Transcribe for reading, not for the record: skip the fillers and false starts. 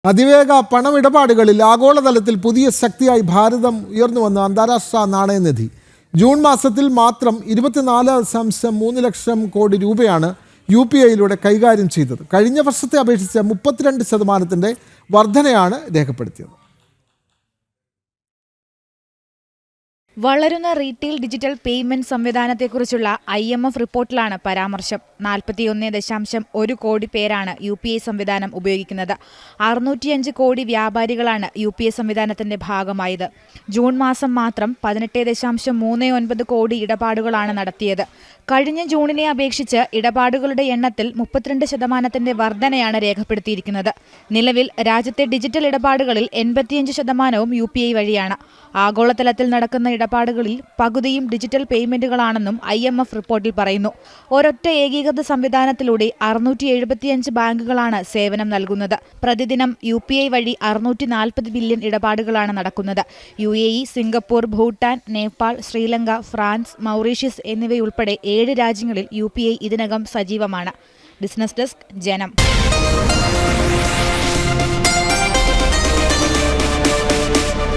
അതിവേഗ പണമിടപാടുകളിൽ ആഗോളതലത്തിൽ പുതിയ ശക്തിയായി ഭാരതം ഉയർന്നുവന്ന അന്താരാഷ്ട്ര നാണയനിധി ജൂൺ മാസത്തിൽ മാത്രം 24.3 ലക്ഷം കോടി രൂപയാണ് UPIയിലൂടെ കൈകാര്യം ചെയ്തത്. കഴിഞ്ഞ വർഷത്തെ അപേക്ഷിച്ച് 32% വർധനയാണ് രേഖപ്പെടുത്തിയത്. വളരുന്ന റീറ്റെയിൽ ഡിജിറ്റൽ പേയ്മെന്റ് സംവിധാനത്തെക്കുറിച്ചുള്ള IMF റിപ്പോർട്ടിലാണ് പരാമർശം. 41.1 കോടി പേരാണ് UPI സംവിധാനം ഉപയോഗിക്കുന്നത്. 605 കോടി വ്യാപാരികളാണ് UPI സംവിധാനത്തിന്റെ ഭാഗമായത്. ജൂൺ മാസം മാത്രം 18.39 കോടി ഇടപാടുകളാണ് നടത്തിയത്. കഴിഞ്ഞ ജൂണിനെ അപേക്ഷിച്ച് ഇടപാടുകളുടെ എണ്ണത്തിൽ 32% വർധനയാണ് രേഖപ്പെടുത്തിയിരിക്കുന്നത്. നിലവിൽ രാജ്യത്തെ ഡിജിറ്റൽ ഇടപാടുകളിൽ 85% UPI വഴിയാണ്. ആഗോളതലത്തിൽ നടക്കുന്ന ഇടപാടുകളിൽ പകുതിയും ഡിജിറ്റൽ പേയ്മെന്റുകളാണെന്നും IMF റിപ്പോർട്ടിൽ പറയുന്നു. ഒരൊറ്റ ഏകീകൃത സംവിധാനത്തിലൂടെ 675 ബാങ്കുകളാണ് സേവനം നൽകുന്നത്. പ്രതിദിനം UPI വഴി 640 ബില്യൺ ഇടപാടുകളാണ് നടക്കുന്നത്. UAE, Singapore, Bhutan, Nepal, Sri Lanka, France, Mauritius എന്നിവയുൾപ്പെടെ 7 രാജ്യങ്ങളിൽ UPI ഇതിനകം സജീവമാണ്. ബിസിനസ് ഡെസ്ക്, ജനം.